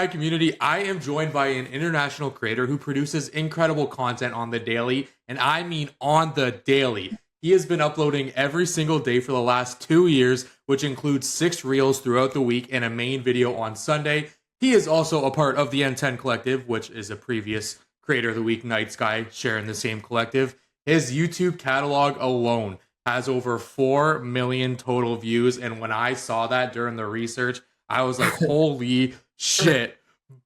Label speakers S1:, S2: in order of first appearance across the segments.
S1: FTI community, I am joined by an international creator who produces incredible content on the daily, and I mean on the daily. He has been uploading every single day for the last 2 years, which includes 6 reels throughout the week and a main video on Sunday. He is also a part of the N10 collective, which is a previous Creator of the Week Night Sky sharing the same collective. His YouTube catalog alone has over 4 million total views, and when I saw that during the research, I was like, holy shit.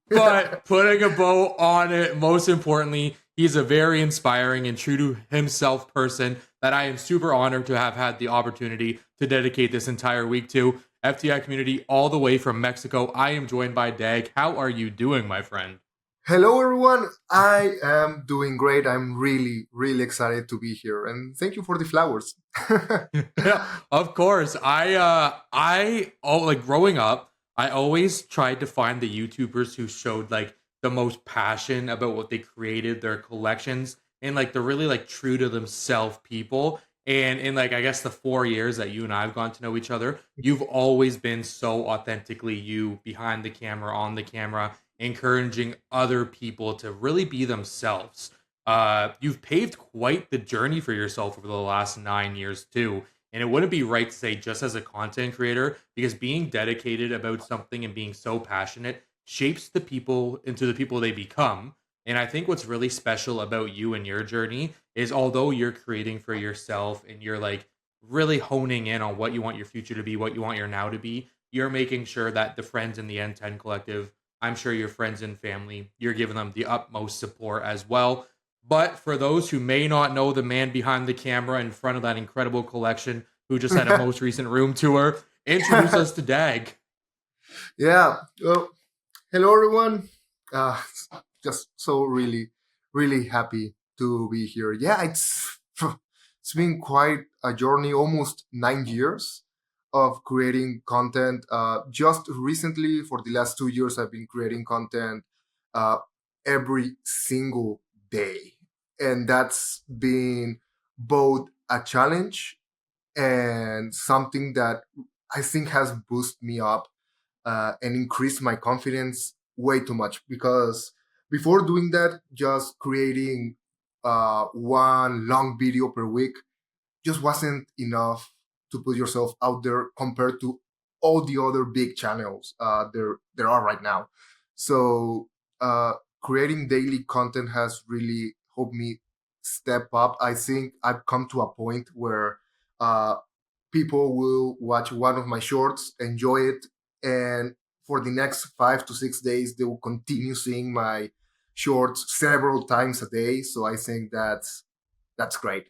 S1: But putting a bow on it, most importantly, he's a very inspiring and true to himself person that I am super honored to have had the opportunity to dedicate this entire week to. FTI community, all the way from Mexico, I am joined by DAGG. How are you doing, my friend?
S2: Hello, everyone. I am doing great. I'm really, really excited to be here, and thank you for the flowers.
S1: Yeah, of course. Like growing up, I always tried to find the YouTubers who showed like the most passion about what they created, their collections, and like the really like true to themselves people. And in like I guess the 4 years that you and I've gotten to know each other, you've always been so authentically you behind the camera, on the camera, encouraging other people to really be themselves. You've paved quite the journey for yourself over the last 9 years too. And it wouldn't be right to say just as a content creator, because being dedicated about something and being so passionate shapes the people into the people they become. And I think what's really special about you and your journey is although you're creating for yourself and you're like really honing in on what you want your future to be, what you want your now to be, you're making sure that the friends in the N10 collective, I'm sure your friends and family, you're giving them the utmost support as well. But for those who may not know the man behind the camera in front of that incredible collection who just had a most recent room tour, introduce us to DAGG.
S2: Yeah. Well, hello, everyone. Uh, just so really, really happy to be here. Yeah, it's been quite a journey, almost 9 years of creating content. Just recently, for the last 2 years, I've been creating content uh, every single day, and that's been both a challenge and something that I think has boosted me up and increased my confidence way too much, because before doing that, just creating one long video per week just wasn't enough to put yourself out there compared to all the other big channels there are right now. So creating daily content has really helped me step up. I think I've come to a point where uh, people will watch one of my shorts, enjoy it, and for the next 5 to 6 days, they will continue seeing my shorts several times a day. So I think that's great.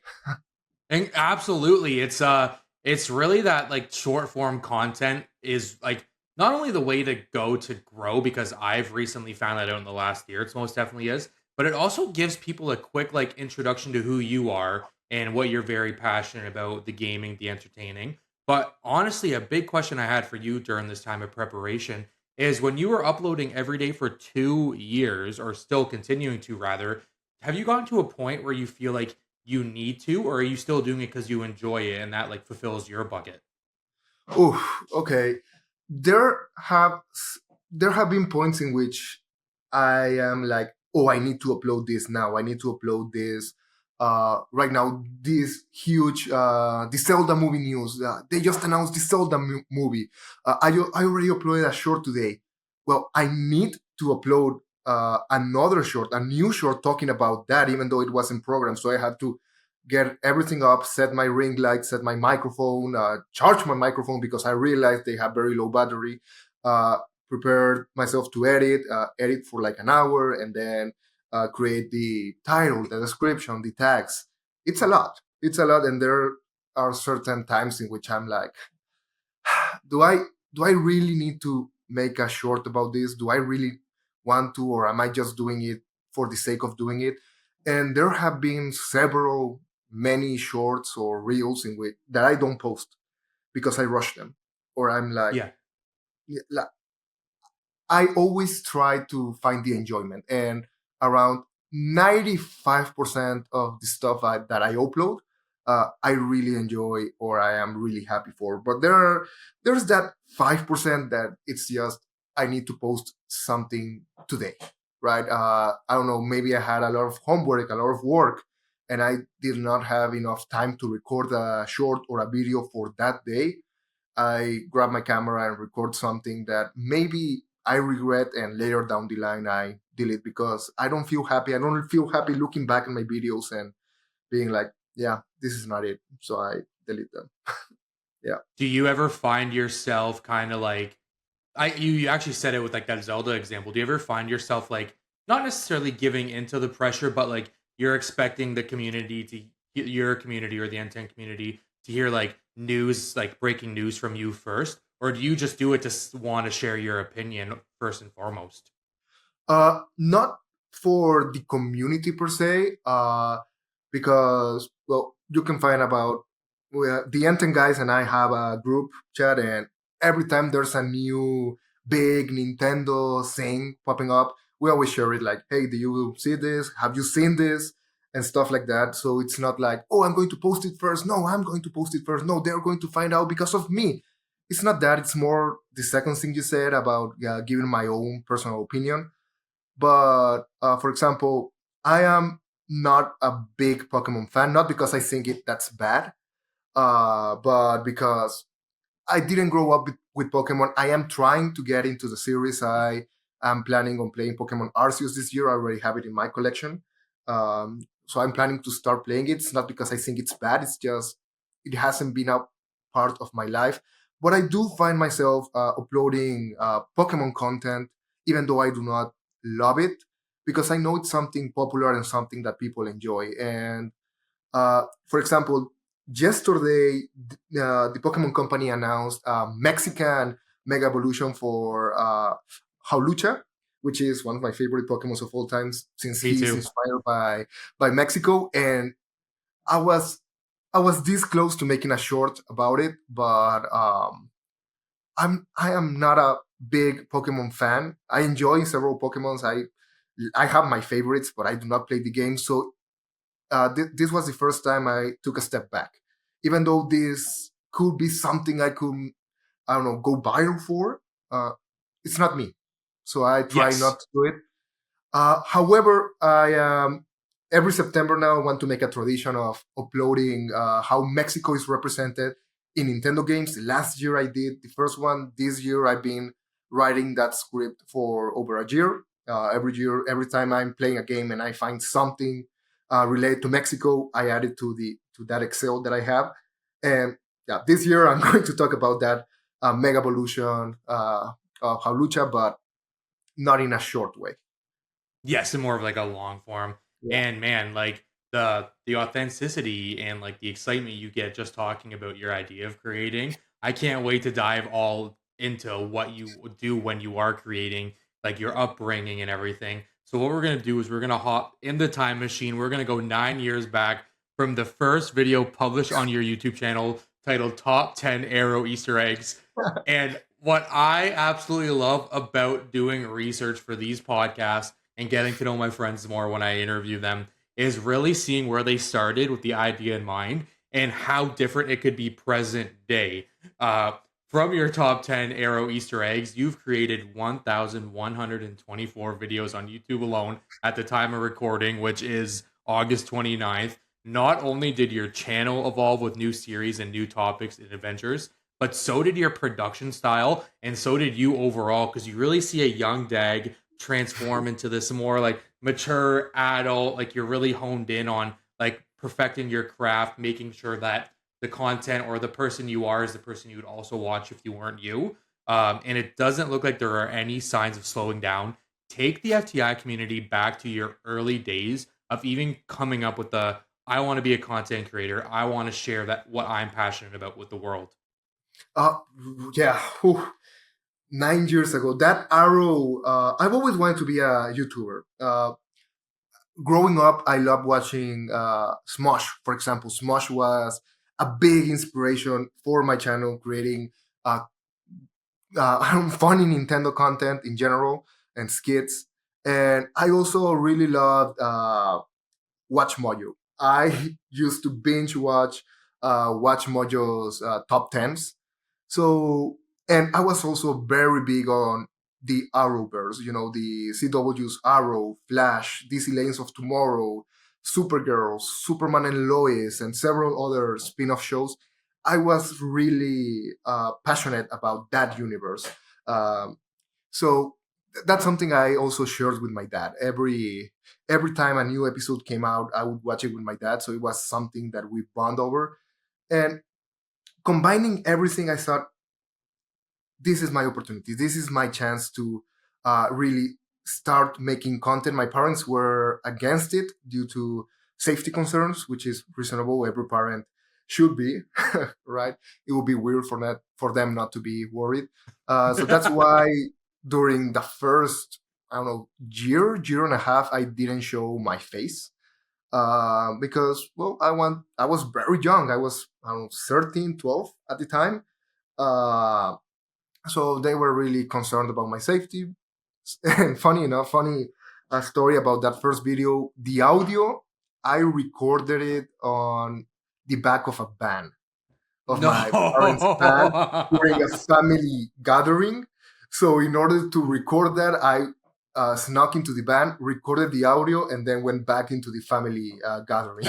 S1: And absolutely, it's really that like short form content is like not only the way to go to grow, because I've recently found that out in the last year, it's most definitely is, but it also gives people a quick like introduction to who you are and what you're very passionate about, the gaming, the entertaining. But honestly, a big question I had for you during this time of preparation is when you were uploading every day for 2 years, or still continuing to rather, have you gotten to a point where you feel like you need to, or are you still doing it because you enjoy it and that like fulfills your bucket?
S2: Oh, okay. There have there have been points in which I am like, oh, I need to upload this now. I need to upload this right now. This huge the Zelda movie news. They just announced the Zelda movie. I already uploaded a short today. Well, I need to upload another short, a new short talking about that, even though it wasn't programmed. So I had to get everything up, set my ring light, set my microphone, charge my microphone because I realized they have very low battery. Uh, Prepared myself to edit for like an hour, and then create the title, the description, the tags. It's a lot. It's a lot, and there are certain times in which I'm like, do I do I really need to make a short about this? Do I really want to, or am I just doing it for the sake of doing it? And there have been several, many shorts or reels in which that I don't post because I rush them, or I'm like,
S1: Yeah.
S2: yeah, I always try to find the enjoyment, and around 95% of the stuff that I upload, I really enjoy or I am really happy for. But there's that 5% that it's just I need to post something today, right? I don't know, maybe I had a lot of homework, a lot of work, and I did not have enough time to record a short or a video for that day. I grab my camera and record something that maybe I regret and later down the line I delete because I don't feel happy. I don't feel happy looking back at my videos and being like, yeah, this is not it. So I delete them. Yeah.
S1: Do you ever find yourself kind of like you actually said it with like that Zelda example. Do you ever find yourself like not necessarily giving into the pressure, but like you're expecting the community to your community or the N10 community to hear like news, like breaking news from you first, or do you just do it to want to share your opinion first and foremost?
S2: Not for the community per se, because well, you can find about the N10 guys and I have a group chat, and every time there's a new big Nintendo thing popping up, we always share it like, "Hey, do you see this? Have you seen this?" and stuff like that. So it's not like, "Oh, I'm going to post it first." No, I'm going to post it first. No, they're going to find out because of me. It's not that. It's more the second thing you said about giving my own personal opinion. But for example, I am not a big Pokemon fan, not because I think that's bad, but because I didn't grow up with Pokemon. I am trying to get into the series. I am planning on playing Pokemon Arceus this year. I already have it in my collection. So I'm planning to start playing it. It's not because I think it's bad. It's just it hasn't been a part of my life. But I do find myself uploading Pokemon content, even though I do not love it, because I know it's something popular and something that people enjoy. And for example, yesterday, the Pokemon Company announced a Mexican Mega Evolution for Haulucha, which is one of my favorite Pokemon of all times, since
S1: Me
S2: he's
S1: too.
S2: inspired by Mexico. And I was I was this close to making a short about it, but I am not a big Pokemon fan. I enjoy several Pokemons. I have my favorites, but I do not play the game. So this was the first time I took a step back. Even though this could be something I could, I don't know, go viral for, it's not me. So I try
S1: Yes.
S2: not to do it. However, I every September now I want to make a tradition of uploading how Mexico is represented in Nintendo games. Last year I did the first one. This year I've been writing that script for over a year. Every year, every time I'm playing a game and I find something related to Mexico, I add it to that Excel that I have. And yeah, this year I'm going to talk about that Mega Evolution of Halucha, but not in a short way.
S1: Yes, and more of like a long form.
S2: Yeah.
S1: And man, like the authenticity and like the excitement you get just talking about your idea of creating. I can't wait to dive all into what you do when you are creating, like your upbringing and everything. So what we're gonna do is we're gonna hop in the time machine. We're gonna go 9 years back from the first video published on your YouTube channel titled "Top 10 Arrow Easter Eggs." And what I absolutely love about doing research for these podcasts and getting to know my friends more when I interview them is really seeing where they started with the idea in mind and how different it could be present day. Uh, from your top 10 Arrow Easter eggs, you've created 1,124 videos on YouTube alone at the time of recording, which is August 29th. Not only did your channel evolve with new series and new topics and adventures, but so did your production style and so did you overall because you really see a young DAGG transform into this more like mature adult, like you're really honed in on like perfecting your craft, making sure that the content or the person you are is the person you would also watch if you weren't you. And it doesn't look like there are any signs of slowing down. Take the FTI community back to your early days of even coming up with the I want to be a content creator. I want to share that what I'm passionate about with the world.
S2: Uh, yeah. Whew. 9 years ago, that arrow. I've always wanted to be a YouTuber. Growing up, I loved watching Smosh. For example, Smosh was a big inspiration for my channel, creating uh, funny Nintendo content in general and skits. And I also really loved Watch Mojo. I used to binge watch Watch Mojo's top tens. So, and I was also very big on the Arrowverse, the CW's Arrow, Flash, DC Legends of Tomorrow, Supergirl, Superman and Lois, and several other spin off shows, I was really passionate about that universe. Um, so that's something I also shared with my dad. Every time a new episode came out, I would watch it with my dad. So it was something that we bond over. And combining everything, I thought, this is my opportunity. This is my chance to really start making content. My parents were against it due to safety concerns, which is reasonable. Every parent should be, right? It would be weird for them not to be worried. So that's why during the first, I don't know, year and a half, I didn't show my face. Because well, I was very young. I was, I don't know, 13, 12 at the time. Uh, so they were really concerned about my safety. And funny enough, funny story about that first video, the audio, I recorded it on the back of a van, of
S1: No.
S2: my parents' van, during a family gathering. So in order to record that, I snuck into the van, recorded the audio, and then went back into the family gathering.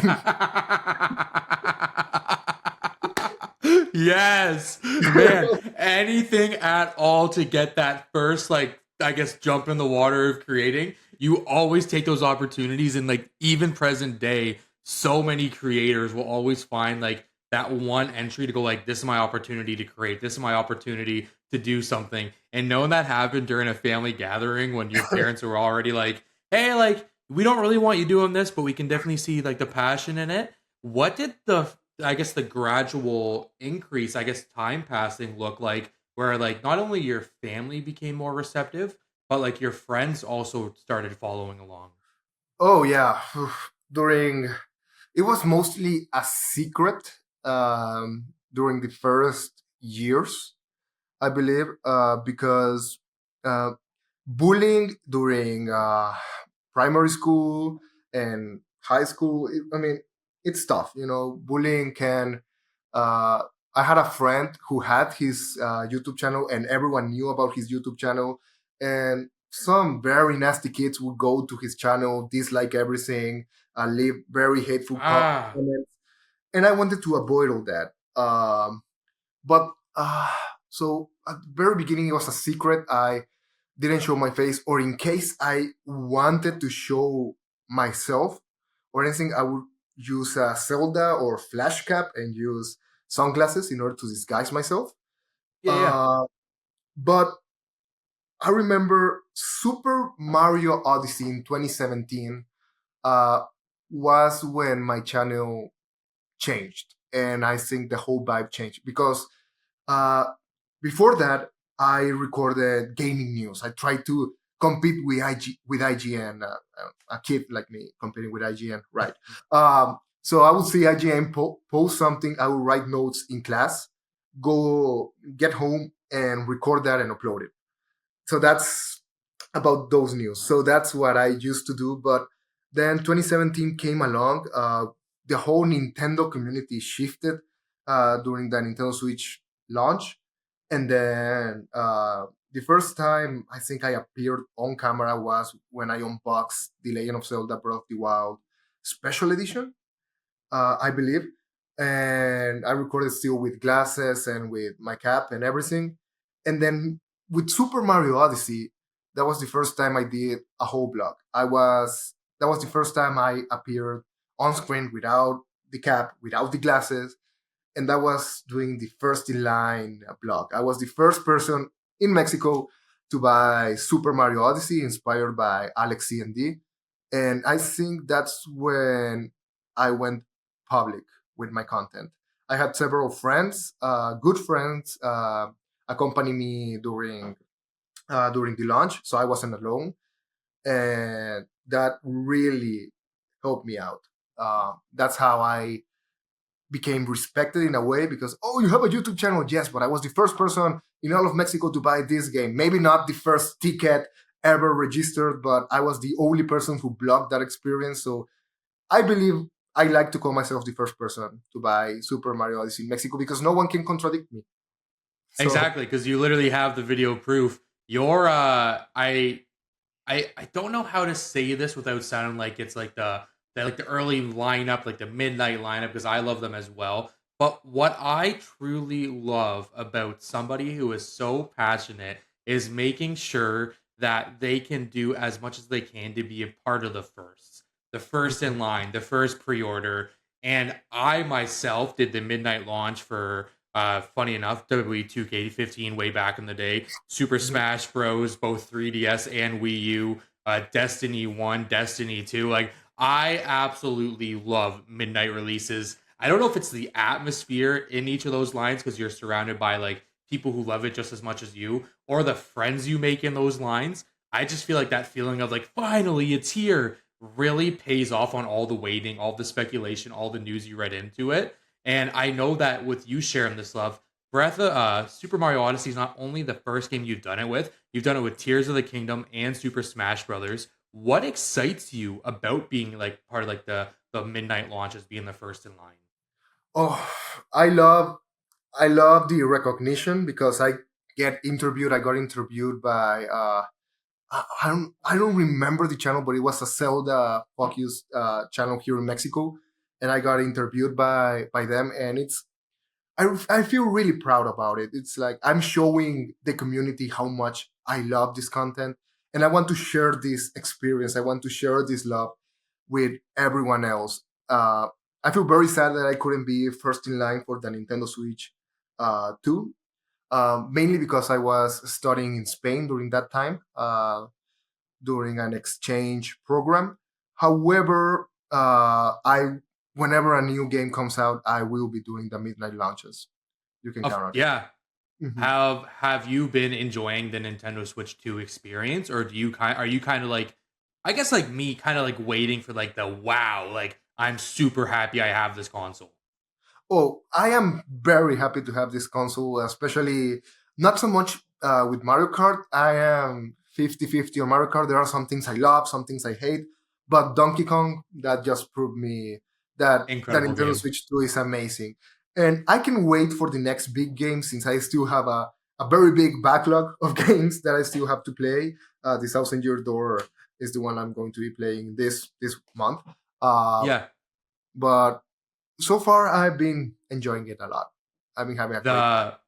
S1: Yes, man, anything at all to get that first, like, I guess, jump in the water of creating. You always take those opportunities, and like, even present day, so many creators will always find like that one entry to go like, this is my opportunity to create, this is my opportunity to do something. And knowing that happened during a family gathering when your parents were already like, hey, like, we don't really want you doing this, but we can definitely see like the passion in it. What did the, I guess, the gradual increase, I guess, time passing look like, where like not only your family became more receptive, but like your friends also started following along?
S2: Oh yeah, during it was mostly a secret during the first years, I believe, because uh, bullying during primary school and high school, I mean, it's tough. Bullying can. Uh, I had a friend who had his YouTube channel, and everyone knew about his YouTube channel. And some very nasty kids would go to his channel, dislike everything, leave very hateful
S1: Ah,
S2: comments, and I wanted to avoid all that. But so at the very beginning, it was a secret. I didn't show my face, or in case I wanted to show myself or anything, I would use a Zelda or flash cap and use sunglasses in order to disguise myself.
S1: yeah, yeah.
S2: Uh, but I remember Super Mario Odyssey in 2017 uh, was when my channel changed, and I think the whole vibe changed because uh, before that, I recorded gaming news. I tried to compete with IGN, a kid like me competing with IGN, right? So I would see IGN post something. I would write notes in class, go get home and record that and upload it. So that's about those news. So that's what I used to do. But then 2017 came along. The whole Nintendo community shifted during the Nintendo Switch launch. And then the first time I think I appeared on camera was when I unboxed The Legend of Zelda Breath of the Wild Special Edition, I believe. And I recorded still with glasses and with my cap and everything. And then with Super Mario Odyssey, that was the first time I did a whole blog. That was the first time I appeared on screen without the cap, without the glasses, and that was doing the first in line blog. I was the first person in Mexico to buy Super Mario Odyssey, inspired by Alex C&D. And I think that's when I went public with my content. I had several friends, good friends, accompany me during the launch, so I wasn't alone, and that really helped me out. That's how I became respected in a way because, oh, you have a YouTube channel. Yes, but I was the first person in all of Mexico to buy this game. Maybe not the first ticket ever registered, but I was the only person who blogged that experience. So I believe I like to call myself the first person to buy Super Mario Odyssey in Mexico because no one can contradict me. So
S1: Exactly, because you literally have the video proof. You're I don't know how to say this without sounding like it's like the early lineup, like the midnight lineup, because I love them as well. But what I truly love about somebody who is so passionate is making sure that they can do as much as they can to be a part of the first in line, the first pre-order. And I myself did the midnight launch for funny enough, WWE 2K15 way back in the day, Super
S2: Mhm.
S1: Smash Bros, both 3DS and Wii U, Destiny 1, Destiny 2. Like, I absolutely love midnight releases. I don't know if it's the atmosphere in each of those lines because you're surrounded by like people who love it just as much as you, or the friends you make in those lines. I just feel like that feeling of like, finally, it's here really pays off on all the waiting, all the speculation, all the news you read into it. And I know that with you sharing this love, Super Mario Odyssey is not only the first game you've done it with, you've done it with Tears of the Kingdom and Super Smash Brothers. What excites you about being like part of like the midnight launches, being the first in line?
S2: Oh, I love I love the recognition because I got interviewed by I don't remember the channel, but it was a Zelda focused channel here in Mexico, and I got interviewed by them, and I feel really proud about it. It's like I'm showing the community how much I love this content, and I want to share this experience. I want to share this love with everyone else. I feel very sad that I couldn't be first in line for the Nintendo Switch 2, mainly because I was studying in Spain during that time, during an exchange program. However, I whenever a new game comes out, I will be doing the midnight launches. You can
S1: Of
S2: count on it.
S1: yeah,
S2: Mhm.
S1: have you been enjoying the Nintendo Switch 2 experience, or do you kind are you kind of like, I guess like me, kind of like waiting for like the wow, like I'm super happy I have this console.
S2: Oh, I am very happy to have this console, especially not so much with Mario Kart. I am 50-50 on Mario Kart. There are some things I love, some things I hate. But Donkey Kong, that just proved me that the
S1: Incredible
S2: Nintendo
S1: game.
S2: Switch 2 is amazing. And I can wait for the next big game since I still have a very big backlog of games that I still have to play. The Thousand Year Door is the one I'm going to be playing this month. Uh,
S1: Yeah,
S2: but so far I've been enjoying it a lot. I've been having a great time.
S1: the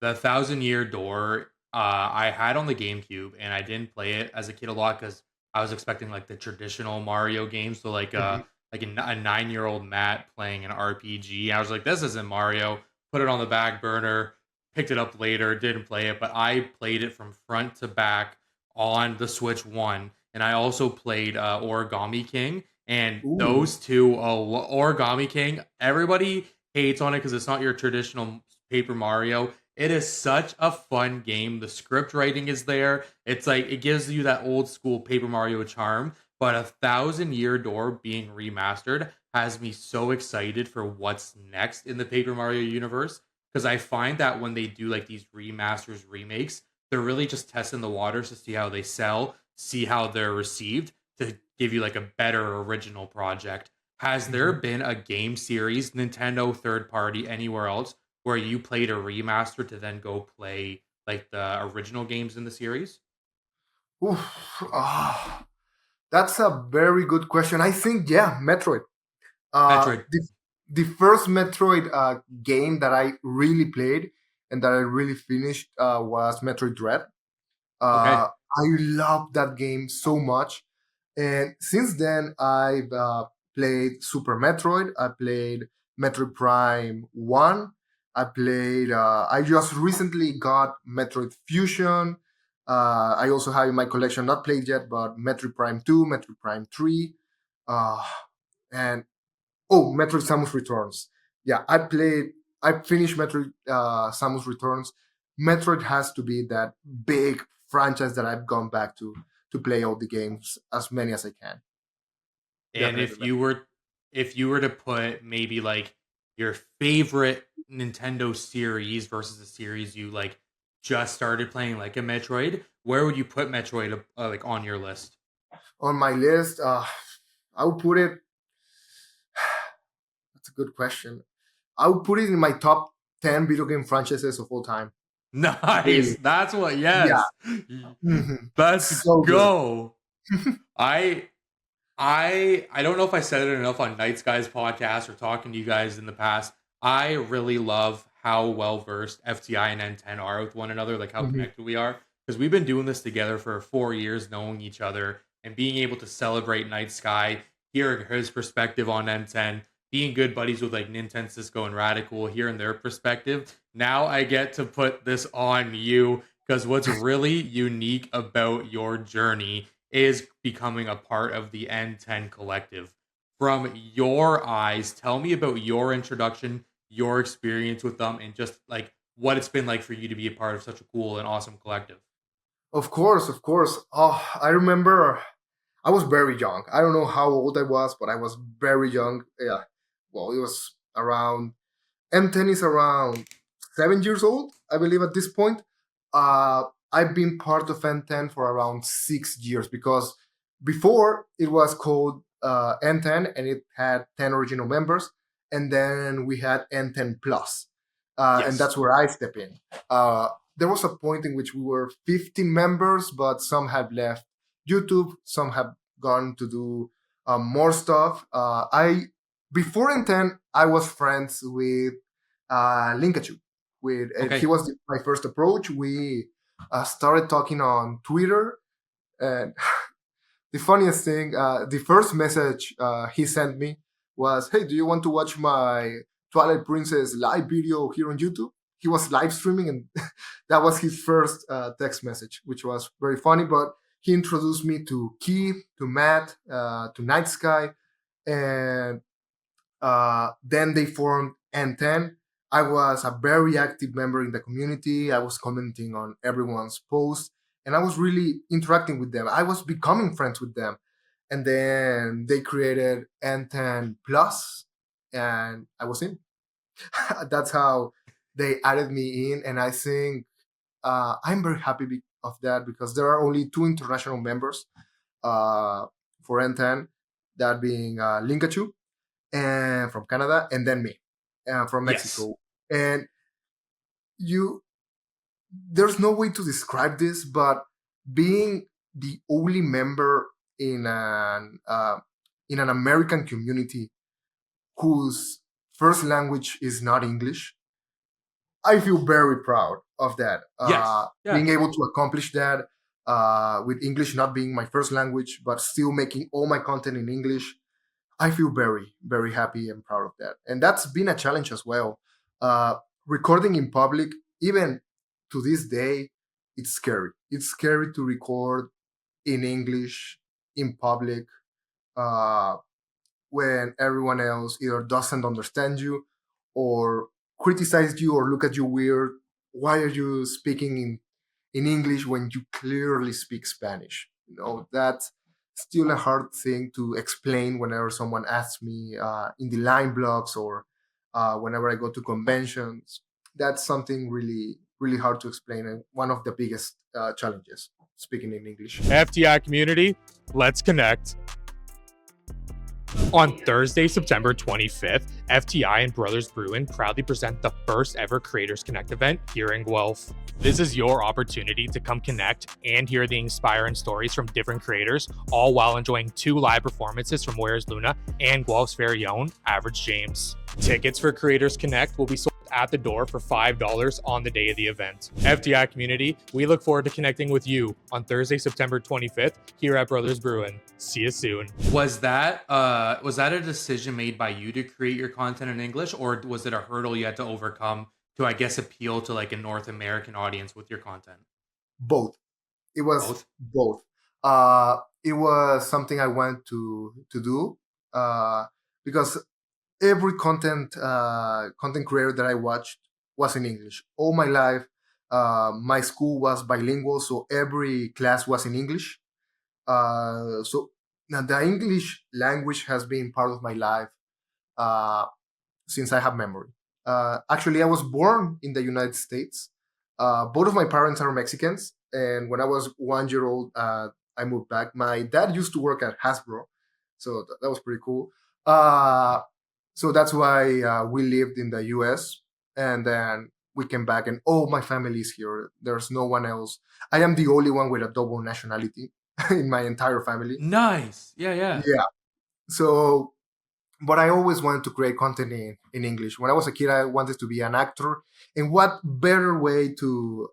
S1: the Thousand Year Door, I had on the GameCube, and I didn't play it as a kid a lot because I was expecting like the traditional Mario games, so
S2: Mhm.
S1: like a 9 year old Matt playing an RPG. I was like, this isn't Mario. Put it on the back burner. Picked it up later. Didn't play it, but I played it from front to back on the Switch One, and I also played Origami King. And
S2: Ooh.
S1: those two, Origami King, everybody hates on it because it's not your traditional Paper Mario. It is such a fun game. The script writing is there. It's like it gives you that old school Paper Mario charm, but a Thousand Year Door being remastered has me so excited for what's next in the Paper Mario universe. Because I find that when they do like these remasters, remakes, they're really just testing the waters to see how they sell, see how they're received, to give you like a better original project. Has there
S2: Mhm.
S1: been a game series, Nintendo third party, anywhere else where you played a remaster to then go play like the original games in the series?
S2: Oof. That's a very good question. I think yeah, Metroid.
S1: Metroid.
S2: The first Metroid game that I really played and that I really finished was Metroid Dread.
S1: Okay.
S2: I love that game so much. And since then, I've played Super Metroid. I played Metroid Prime 1. I just recently got Metroid Fusion. I also have in my collection, not played yet, but Metroid Prime 2, Metroid Prime 3. Uh, and Metroid Samus Returns. Yeah, I finished Metroid Samus Returns. Metroid has to be that big franchise that I've gone back to play all the games as many as I can.
S1: And
S2: Definitely Metroid.
S1: if you were to put maybe like your favorite Nintendo series versus a series you like just started playing like a Metroid, where would you put Metroid like on your list?
S2: On my list, I would put it. That's a good question. I would put it in my top 10 video game franchises of all time.
S1: Nice.
S2: Really.
S1: That's what.
S2: Yeah.
S1: Yes.
S2: Mhm.
S1: Let's
S2: So good.
S1: go. I I don't know if I said it enough on Night Skies podcast or talking to you guys in the past. I really love how well versed FTI and N10 are with one another, like how
S2: Mhm.
S1: connected we are. Because we've been doing this together for 4 years, knowing each other and being able to celebrate Night Sky, hearing his perspective on N10, being good buddies with like N10, Cisco, and Radical, hearing their perspective. Now I get to put this on you because what's really unique about your journey is becoming a part of the N10 collective. From your eyes, tell me about your introduction, your experience with them, and just like what it's been like for you to be a part of such a cool and awesome collective.
S2: Of course, of course. Oh, I remember I was very young. I don't know how old I was, but I was very young. Yeah. Well, it was around N10 is around 7 years old, I believe, at this point. I've been part of N10 for around 6 years because before it was called N10 and it had 10 original members, and then we had N10 Plus, and
S1: Yes.
S2: that's where I step in. Uh, there was a point in which we were 15 members, but some had left YouTube, some have gone to do more stuff. I Before N10, I was friends with Linkachu. With he
S1: Okay.
S2: was my first approach. We started talking on Twitter, and the funniest thing, the first message he sent me was, "Hey, do you want to watch my Twilight Princess live video here on YouTube?" He was live streaming, and that was his first text message, which was very funny. But he introduced me to Keith, to Matt, to Night Sky, and then they formed N10. I was a very active member in the community. I was commenting on everyone's posts and I was really interacting with them. I was becoming friends with them. And then they created N10 Plus and I was in. That's how they added me in. And I think I'm very happy of that because there are only two international members uh, for N10, that being Linkachu and from Canada, and then me from
S1: Yes.
S2: Mexico. And you, there's no way to describe this, but being the only member in an American community whose first language is not English, I feel very proud of that.
S1: Yes.
S2: Being
S1: Yes.
S2: able to accomplish that with English not being my first language, but still making all my content in English, I feel very, very happy and proud of that. And that's been a challenge as well. Uh, Recording in public, even to this day, it's scary. It's scary to record in English in public uh, when everyone else either doesn't understand you or criticize you or look at you weird. Why are you speaking in English when you clearly speak Spanish? That's still a hard thing to explain whenever someone asks me in the line blogs or whenever I go to conventions. That's something really, really hard to explain and one of the biggest challenges speaking in English.
S3: FTI community, let's connect. On Thursday, September 25th, FTI and Brothers Bruin proudly present the first ever Creators Connect event here in Guelph. This is your opportunity to come connect and hear the inspiring stories from different creators, all while enjoying 2 live performances from Where's Luna and Guelph's very own Average James. Tickets for Creators Connect will be sold at the door for $5 on the day of the event. FTI community, we look forward to connecting with you on Thursday, September 25th here at Brothers Bruin. See you soon.
S1: Was that a decision made by you to create your content in English, or was it a hurdle you had to overcome to, I guess, appeal to like a North American audience with your content?
S2: Both. It was
S1: Both.
S2: both. It was something I wanted to do because every content creator that I watched was in English. All my life, my school was bilingual, so every class was in English. So now the English language has been part of my life uh, since I have memory. Actually, I was born in the United States. Both of my parents are Mexicans, and when I was 1 year old, I moved back. My dad used to work at Hasbro, so that was pretty cool. Uh, so that's why we lived in the U.S. And then we came back, and oh, my family is here. There's no one else. I am the only one with a double nationality in my entire family.
S1: Nice. Yeah, yeah.
S2: Yeah. So, but I always wanted to create content in English. When I was a kid, I wanted to be an actor. And what better way to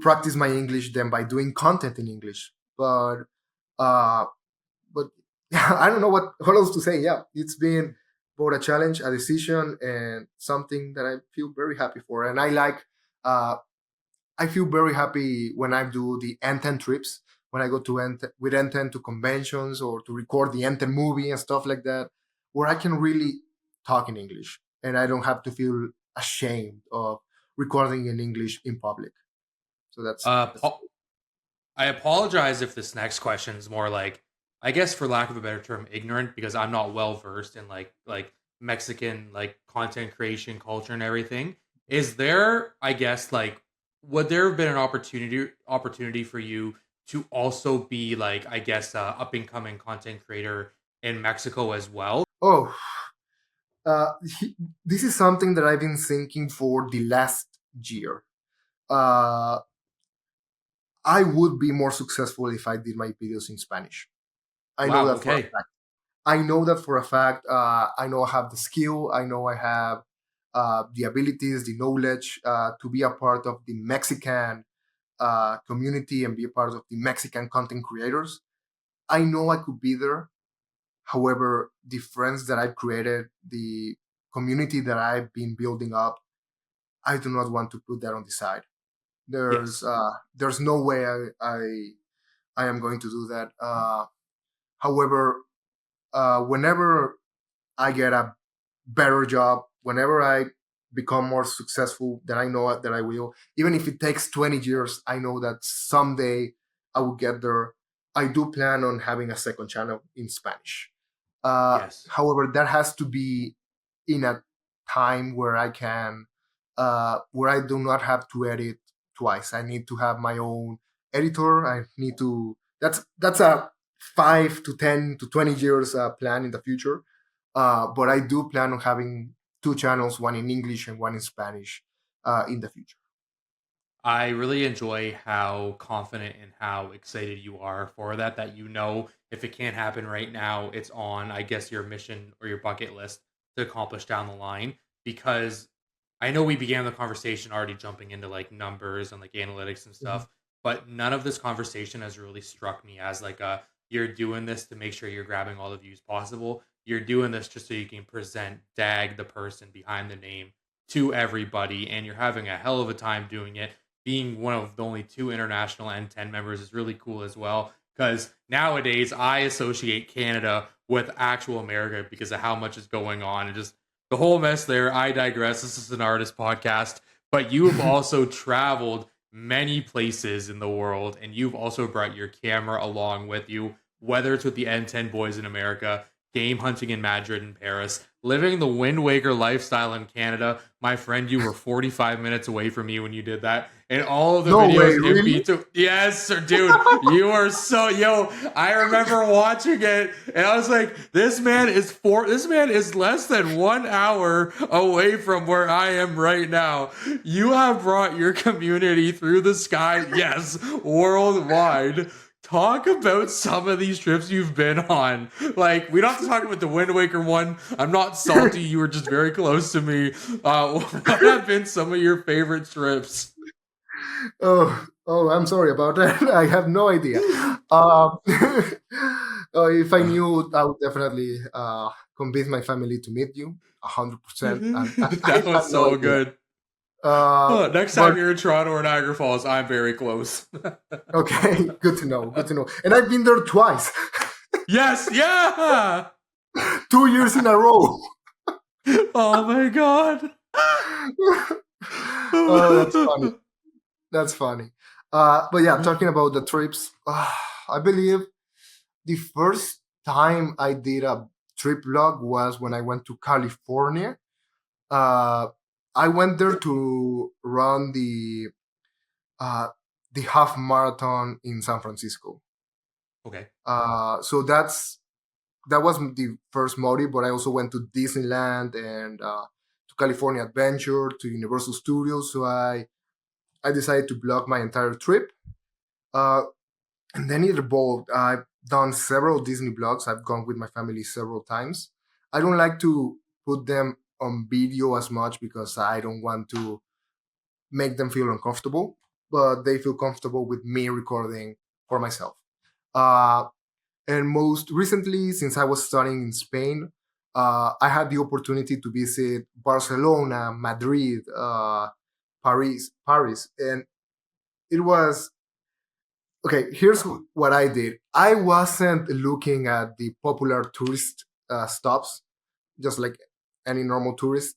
S2: practice my English than by doing content in English? Uh, but I don't know what else to say. Yeah, it's been both a challenge, a decision, and something that I feel very happy for. And uh, I feel very happy when I do the N10 trips, when I go to with N10 to conventions or to record the N10 movie and stuff like that, where I can really talk in English and I don't have to feel ashamed of recording in English in public. So that's
S1: Paul, I apologize if this next question is more like, I guess for lack of a better term, ignorant, because I'm not well versed in like Mexican like content creation culture and everything. Is there, I guess, like, would there have been an opportunity for you to also be like, I guess, up and coming content creator in Mexico as well?
S2: oh. Uh, this is something that I've been thinking for the last year. Uh, I would be more successful if I did my videos in Spanish. I know
S1: Wow.
S2: that for a
S1: Okay.
S2: fact. I know that for a fact. I know I have the skill. I know I have the abilities, the knowledge to be a part of the Mexican community and be a part of the Mexican content creators. I know I could be there. However, the friends that I've created, the community that I've been building up, I do not want to put that on the side.
S1: Yes.
S2: There's no way I am going to do that. However, whenever I get a better job, whenever I become more successful than I know that I will, even if it takes 20 years, I know that someday I will get there. I do plan on having a second channel in Spanish.
S1: Yes.
S2: However, that has to be in a time where I do not have to edit twice. I need to have my own editor. I need to. That's a 5 to 10 to 20 years plan in the future. But I do plan on having two channels, one in English and one in Spanish, in the future.
S1: I really enjoy how confident and how excited you are for that. That you know, if it can't happen right now, it's on, I guess, your mission or your bucket list to accomplish down the line. Because I know we began the conversation already jumping into like numbers and like analytics and
S2: Mhm.
S1: stuff, but none of this conversation has really struck me as like a, you're doing this to make sure you're grabbing all the views possible. You're doing this just so you can present DAG, the person behind the name, to everybody, and you're having a hell of a time doing it. Being one of the only two international N10 members is really cool as well. Because nowadays I associate Canada with actual America because of how much is going on and just the whole mess there. I digress. This is an artist podcast, but you have also traveled many places in the world and you've also brought your camera along with you, whether it's with the N10 boys in America, game hunting in Madrid and Paris, living the Wind Waker lifestyle in Canada. My friend, you were 45 minutes away from me when you did that. And all of the
S2: No way,
S1: videos in
S2: really?
S1: between. Yes, sir, dude. You are so yo. I remember watching it, and I was like, This man is less than 1 hour away from where I am right now. You have brought your community through the sky. Yes, worldwide. Talk about some of these trips you've been on. Like, we don't have to talk about the Wind Waker one. I'm not salty. You were just very close to me. What have been some of your favorite trips?
S2: Oh, I'm sorry about that. I have no idea. If I knew, I would definitely convince my family to meet you 100%. And I
S1: That
S2: have
S1: was
S2: no
S1: so
S2: idea.
S1: good. Next
S2: But
S1: time you're in Toronto or Niagara Falls, I'm very close.
S2: okay, good to know. Good to know. And I've been there twice,
S1: Yes, yeah.
S2: 2 years in a row.
S1: Oh my god.
S2: Oh, that's funny. That's funny. But yeah, talking about the trips, I believe the first time I did a trip vlog was when I went to California. Uh, I went there to run uh, the half marathon in San Francisco.
S1: Okay.
S2: So that was the first motive, but I also went to Disneyland and to California Adventure to Universal Studios. So I decided to blog my entire trip. Uh, and then it evolved. I've done several Disney blogs. I've gone with my family several times. I don't like to put them on video as much because I don't want to make them feel uncomfortable, but they feel comfortable with me recording for myself. Uh, and most recently, since I was studying in Spain, I had the opportunity to visit Barcelona, Madrid, Paris, and it was okay. Here's what I did. I wasn't looking at the popular tourist stops, just like any normal tourist.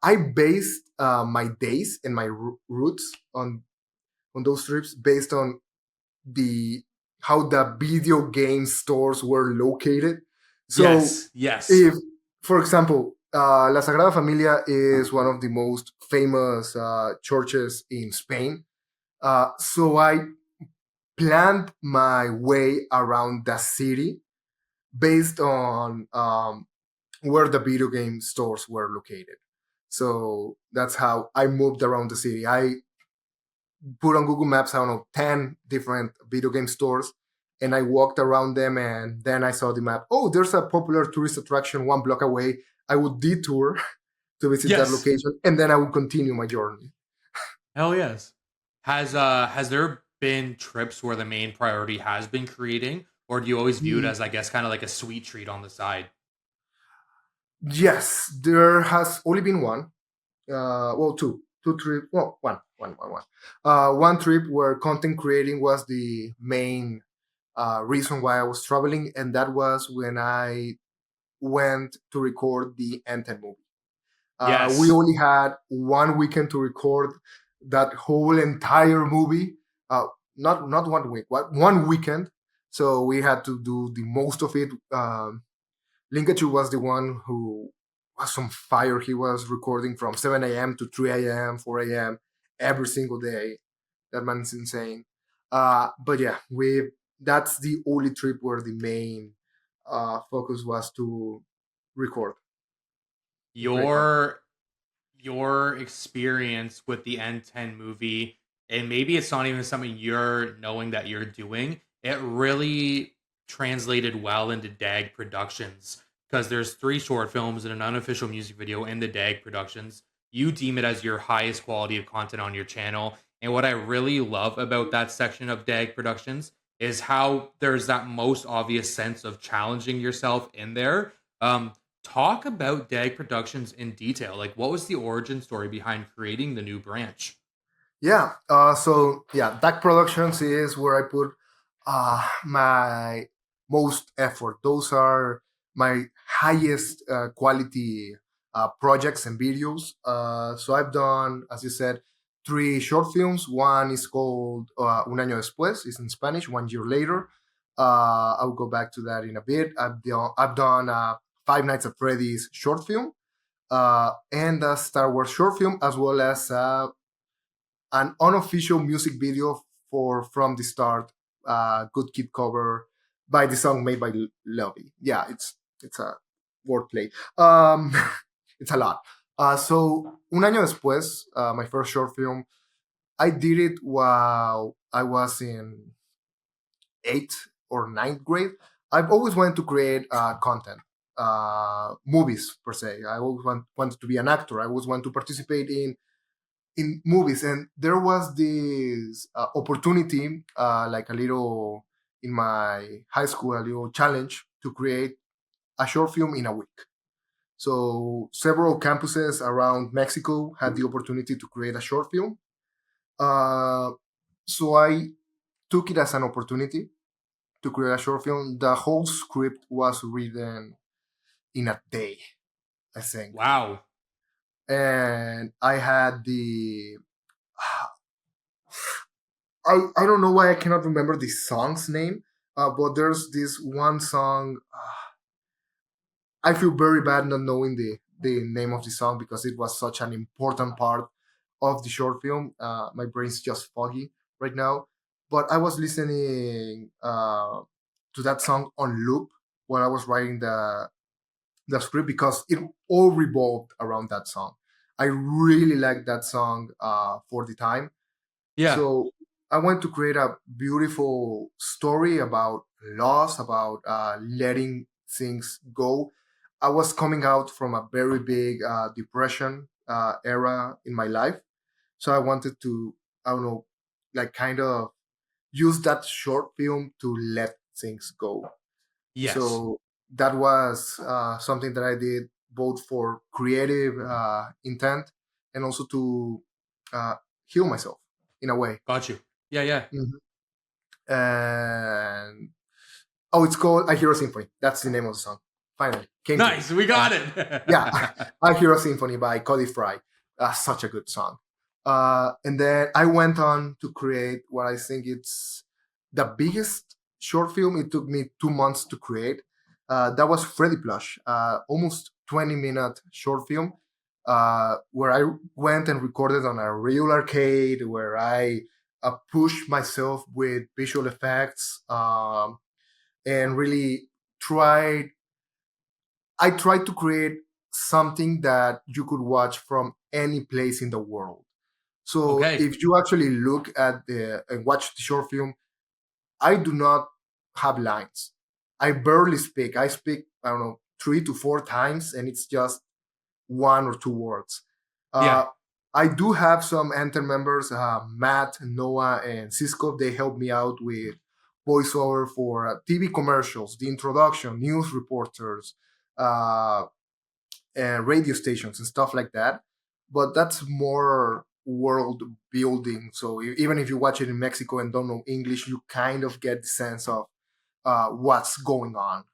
S2: I based my days and my routes on those trips based on the how the video game stores were located. So
S1: Yes, yes.
S2: if, for example, La Sagrada Familia is one of the most famous churches in Spain. So I planned my way around the city based on where the video game stores were located. So that's how I moved around the city. I put on Google Maps, I don't know, 10 different video game stores, and I walked around them, and then I saw the map. Oh, there's a popular tourist attraction 1 block away. I would detour to visit that
S1: Yes.
S2: location, and then I would continue my journey.
S1: Hell yes. Has there been trips where the main priority has been creating, or do you always view it
S2: Mm,
S1: as, I guess, kind of like a sweet treat on the side?
S2: yes, there has only been one. Well, two trip. Well, one. One trip where content creating was the main reason why I was traveling, and that was when I went to record the N10 movie. We
S1: Yes.
S2: only had 1 weekend to record that whole entire movie. Uh, not 1 week, 1 weekend. So we had to do the most of it. Linkachu was the one who was on fire. He was recording from 7 a.m. to 3 a.m., 4 a.m. every single day. That man's insane. But yeah, we that's the only trip where the main focus was to record and create content.
S1: Your your experience with the N10 movie, and maybe it's not even something you're knowing that you're doing, it really translated well into DAG Productions because there's 3 short films and an unofficial music video in the DAG Productions. You deem it as your highest quality of content on your channel. And what I really love about that section of DAG Productions is how there's that most obvious sense of challenging yourself in there. Talk about DAG Productions in detail. Like, what was the origin story behind creating the new branch?
S2: Yeah. So yeah, DAC Productions is where I put my most effort. Those are my highest quality projects and videos. So I've done, as you said, 3 short films. One is called Un año después. It's in Spanish. 1 year later. I'll go back to that in a bit. I've done Five Nights at Freddy's short film and a Star Wars short film, as well as an unofficial music video for From the Start, Good Kid cover by the song made by Lovey. Yeah, it's a wordplay. It's a lot. So Un año después, my first short film, I did it while I was in 8th or 9th grade. I've always wanted to create content, movies per se. I always wanted to be an actor. I always wanted to participate in movies, and there was this opportunity, like a little in my high school, a little challenge to create a short film in a week. So several campuses around Mexico had the opportunity to create a short film. uh, so I took it as an opportunity to create a short film. The whole script was written in a day, I think,
S1: Wow.
S2: and I had the I don't know why I cannot remember the song's name, but there's this one song. I feel very bad not knowing the name of the song because it was such an important part of the short film. My brain's just foggy right now, but I was listening to that song on loop while I was writing the script because it all revolved around that song. I really liked that song for the time.
S1: Yeah.
S2: So I want to create a beautiful story about loss, about letting things go. I was coming out from a very big depression era in my life. So I wanted to, I don't know, like kind of use that short film to let things go.
S1: Yes.
S2: So that was something that I did both for creative intent and also to uh, heal myself in a way.
S1: Got you. Yeah, yeah.
S2: Mhm. And oh, it's called "I Hear a Symphony." That's the name of the song. Finally, came to me.
S1: Nice. We got
S2: Yeah,
S1: it.
S2: "I Hear a Symphony" by Cody Fry. Such a good song. And then I went on to create what I think it's the biggest short film. It took me 2 months to create. That was Freddy Plush, almost 20-minute short film where I went and recorded on a real arcade, where I pushed myself with visual effects and really tried. I tried to create something that you could watch from any place in the world. So
S1: Okay.
S2: if you actually look at the and watch the short film, I do not have lines. I barely speak. I speak, I don't know, 3 to 4 times, and it's just 1 or 2 words.
S1: Yeah.
S2: Uh, I do have some N10 members, Matt, Noah, and Cisco. They help me out with voiceover for TV commercials, the introduction, news reporters, uh, and radio stations and stuff like that. But that's more world building. So even if you watch it in Mexico and don't know English, you kind of get the sense of what's going on.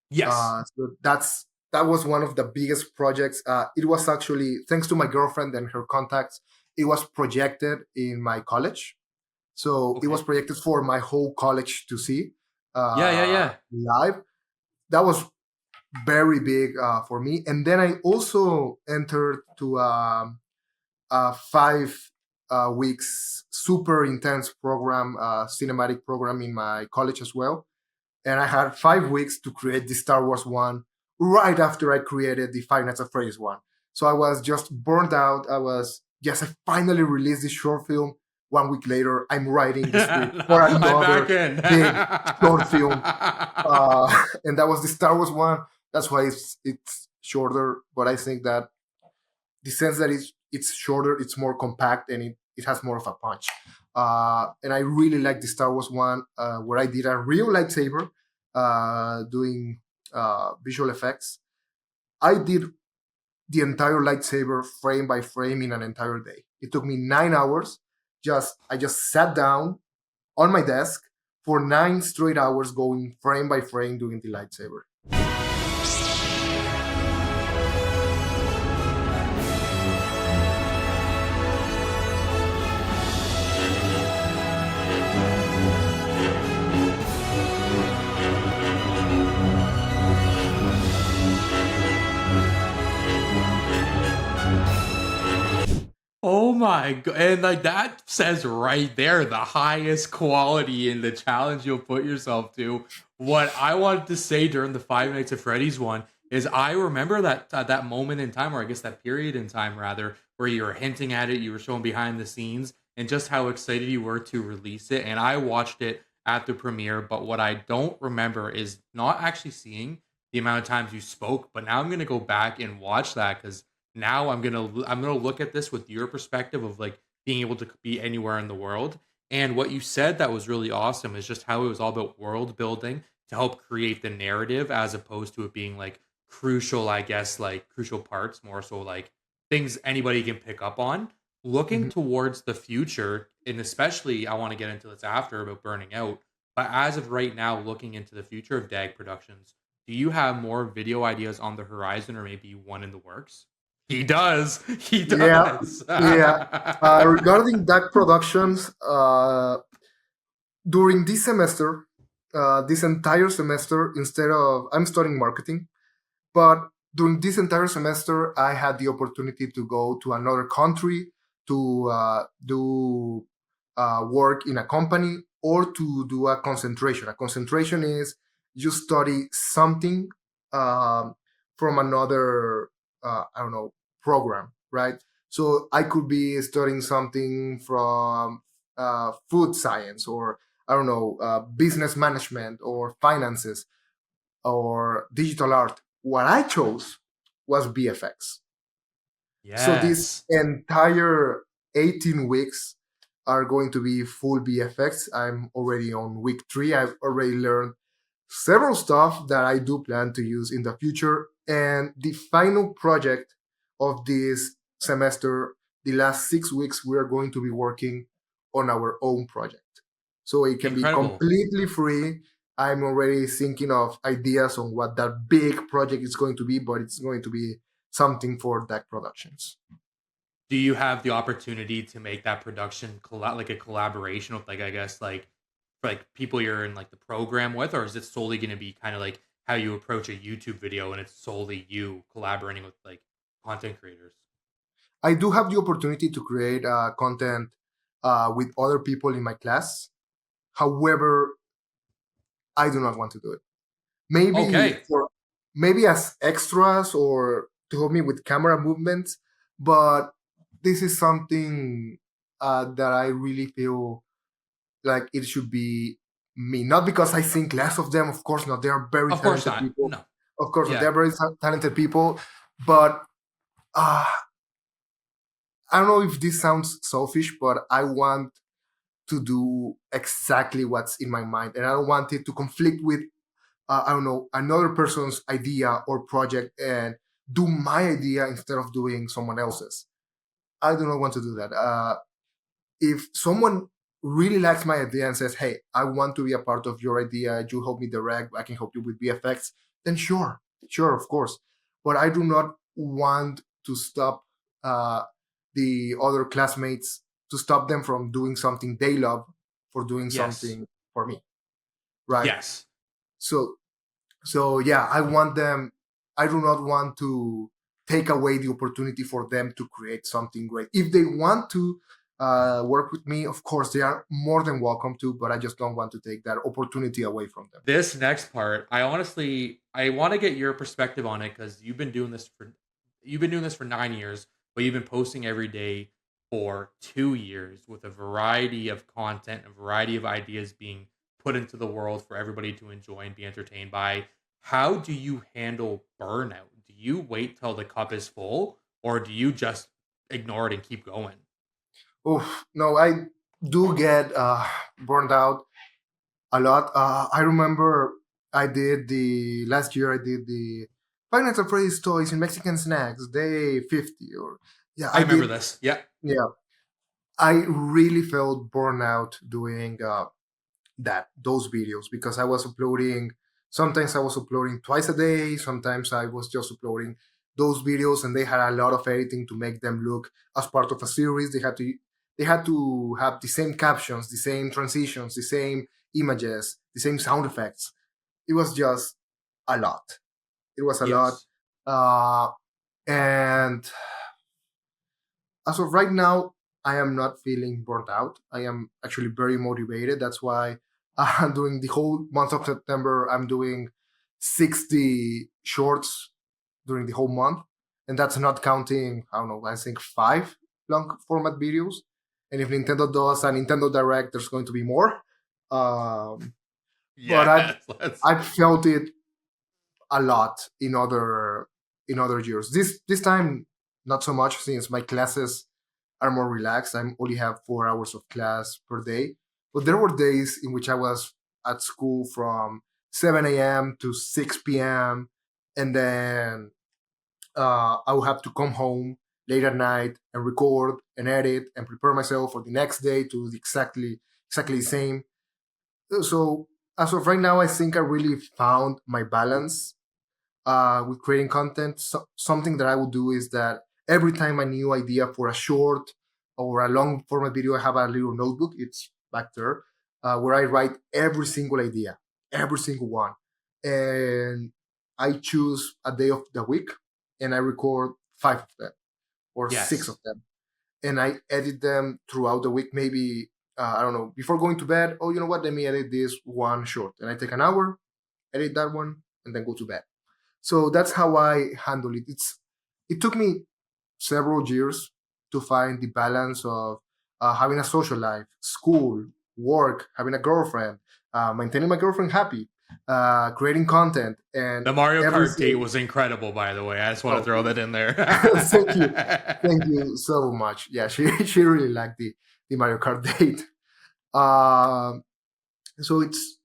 S1: Yes.
S2: So that was one of the biggest projects. It was actually thanks to my girlfriend and her contacts. It was projected in my college, so it was
S1: Okay.
S2: projected for my whole college to see
S1: Yeah, yeah, yeah.
S2: live. That was very big for me. And then I also entered to a 5 weeks super intense program, cinematic program in my college as well, and I had 5 weeks to create the Star Wars one right after I created the Five Nights at Freddy's one. So I was just burned out. I finally released this short film. 1 week later, I'm writing the script for
S1: I'm back
S2: another
S1: in.
S2: big short film. And that was the Star Wars one. That's why it's shorter, but I think that the sense that it's shorter, it's more compact, and it has more of a punch. And I really like the Star Wars one where I did a real lightsaber doing visual effects. I did the entire lightsaber frame by frame in an entire day. It took me 9 hours. I just sat down on my desk for 9 straight hours, going frame by frame doing the lightsaber.
S1: Oh my god. And like that says right there the highest quality in the challenge you'll put yourself to. What I wanted to say during the Five Nights at Freddy's one is I remember that moment in time, or I guess that period in time rather, where you were hinting at it, you were showing behind the scenes, and just how excited you were to release it. And I watched it at the premiere, but what I don't remember is not actually seeing the amount of times you spoke. But now I'm gonna go back and watch that because now I'm gonna look at this with your perspective of like being able to be anywhere in the world. And what you said that was really awesome is just how it was all about world building to help create the narrative as opposed to it being like crucial, I guess, like crucial parts, more so like things anybody can pick up on. Looking
S2: Mhm.
S1: towards the future, and especially I want to get into this after about burning out, but as of right now, looking into the future of DAG Productions, do you have more video ideas on the horizon or maybe one in the works? He does. He
S2: Yeah,
S1: does.
S2: yeah. Regarding DAC Productions, during this semester, this entire semester, instead of I'm studying marketing, but during this entire semester, I had the opportunity to go to another country to do work in a company or to do a concentration. A concentration is you study something um, from another, I don't know, program, right? So I could be studying something from food science, or I don't know, business management or finances or digital art. What I chose was BFX. So this
S1: Yes.
S2: entire 18 weeks are going to be full BFX. I'm already on week 3. I've already learned several stuff that I do plan to use in the future. And the final project of this semester, the last 6 weeks, we are going to be working on our own project. So it can be
S1: Incredible.
S2: completely free. I'm already thinking of ideas on what that big project is going to be, but it's going to be something for DAG Productions.
S1: Do you have the opportunity to make that production like a collaboration with, like, I guess, like people you're in like the program with, or is it solely going to be kind of like how you approach a YouTube video and it's solely you collaborating with like content creators?
S2: I do have the opportunity to create content with other people in my class. However, I do not want to do it. Maybe
S1: Okay.
S2: for maybe as extras or to help me with camera movements, but this is something that I really feel like it should be me. Not because I think less of them, of course not. They are very
S1: Of course
S2: talented
S1: not.
S2: people.
S1: No.
S2: Of course not.
S1: Yeah.
S2: They're very talented people, but uh, I don't know if this sounds selfish, but I want to do exactly what's in my mind, and I don't want it to conflict with I don't know, another person's idea or project and do my idea instead of doing someone else's. I do not want to do that. If someone really likes my idea and says, "Hey, I want to be a part of your idea. You help me direct. I can help you with VFX," then sure, sure, of course. But I do not want to stop uh, the other classmates, to stop them from doing something they love for doing
S1: Yes.
S2: something for me, right?
S1: Yes.
S2: So so yeah, I want them. I do not want to take away the opportunity for them to create something great. If they want to work with me, of course they are more than welcome to. But I just don't want to take that opportunity away from them.
S1: This next part, I want to get your perspective on it because you've been doing this for 9 years, but you've been posting every day for 2 years with a variety of content, a variety of ideas being put into the world for everybody to enjoy and be entertained by. How do you handle burnout? Do you wait till the cup is full, or do you just ignore it and keep going?
S2: Oh no, I do get burned out a lot. I remember I did the last year. I did the Financial Freddy's Toys and Mexican Snacks Day 50, or yeah,
S1: I
S2: I
S1: remember
S2: did.
S1: this. Yeah.
S2: Yeah, I really felt burnout doing those videos because I was uploading. Sometimes I was uploading twice a day. Sometimes I was just uploading those videos, and they had a lot of editing to make them look as part of a series. They had to have the same captions, the same transitions, the same images, the same sound effects. It was just a lot. It was a lot,
S1: Yes.
S2: uh, and as of right now, I am not feeling burnt out. I am actually very motivated. That's why during the whole month of September, I'm doing 60 shorts during the whole month. And that's not counting, I don't know, I think 5 long format videos. And if Nintendo does a Nintendo Direct, there's going to be more. Um, but I've,
S1: Yes. Let's.
S2: I've felt it a lot in other years. This time, not so much since my classes are more relaxed. I only have 4 hours of class per day. But there were days in which I was at school from 7 a.m. to 6 p.m. And then I would have to come home late at night and record and edit and prepare myself for the next day to do exactly the same. So as of right now, I think I really found my balance with creating content. Something that I will do is that every time a new idea for a short or a long format video, I have a little notebook. It's back there where I write every single idea, every single one, and I choose a day of the week and I record 5 of them or 6 of
S1: Yes.
S2: them, and I edit them throughout the week. Maybe I don't know, before going to bed. Oh, you know what? Let me edit this one short, and I take an hour, edit that one, and then go to bed. So that's how I handle it. It took me several years to find the balance of having a social life, school, work, having a girlfriend, maintaining my girlfriend happy, creating content, and
S1: The Mario Kart date
S2: everything.
S1: was incredible, by the way. I just want to
S2: Oh,
S1: throw that in there.
S2: thank you so much. Yeah, she really liked the Mario Kart date. Um, so it's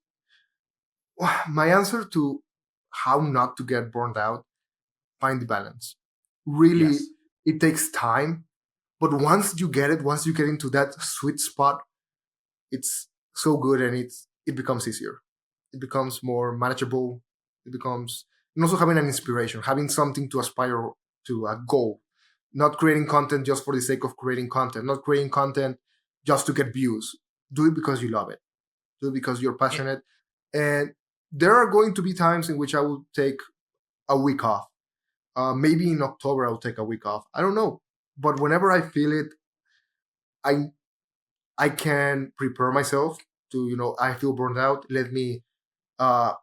S2: my answer to how not to get burned out. Find the balance. Really,
S1: Yes.
S2: it takes time, but once you get it, once you get into that sweet spot, it's so good, and it becomes easier. It becomes more manageable. It becomes, and also having an inspiration, having something to aspire to, a goal, not creating content just for the sake of creating content, not creating content just to get views. Do it because you love it. Do it because you're
S1: Eh,
S2: passionate. And there are going to be times in which I will take a week off. Maybe in October I'll take a week off. I don't know, but whenever I feel it, I I can prepare myself to, I feel burned out. Let me uh,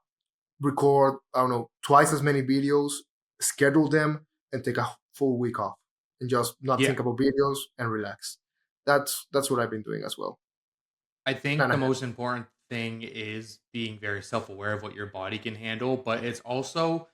S2: record, I don't know, twice as many videos, schedule them, and take a full week off, and just not
S1: Yeah.
S2: think about videos and relax. That's what I've been doing as well.
S1: I think
S2: Plan
S1: the
S2: ahead.
S1: most important thing is being very self-aware of what your body can handle, but it's also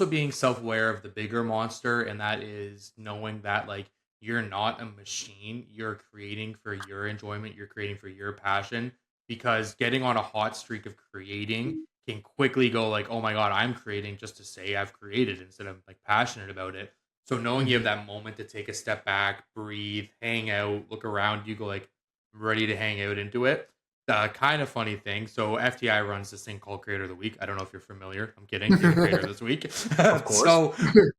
S1: being self-aware of the bigger monster, and that is knowing that like you're not a machine. You're creating for your enjoyment, you're creating for your passion, because getting on a hot streak of creating can quickly go like, "Oh my god, I'm creating just to say I've created instead of like passionate about it." So knowing you have
S2: Mhm.
S1: that moment to take a step back, breathe, hang out, look around, you go like ready to hang out into it. Kind of funny thing. So FTI runs this thing called Creator of the Week. I don't know if you're familiar. I'm kidding. You're the creator this week.
S2: Of course.
S1: So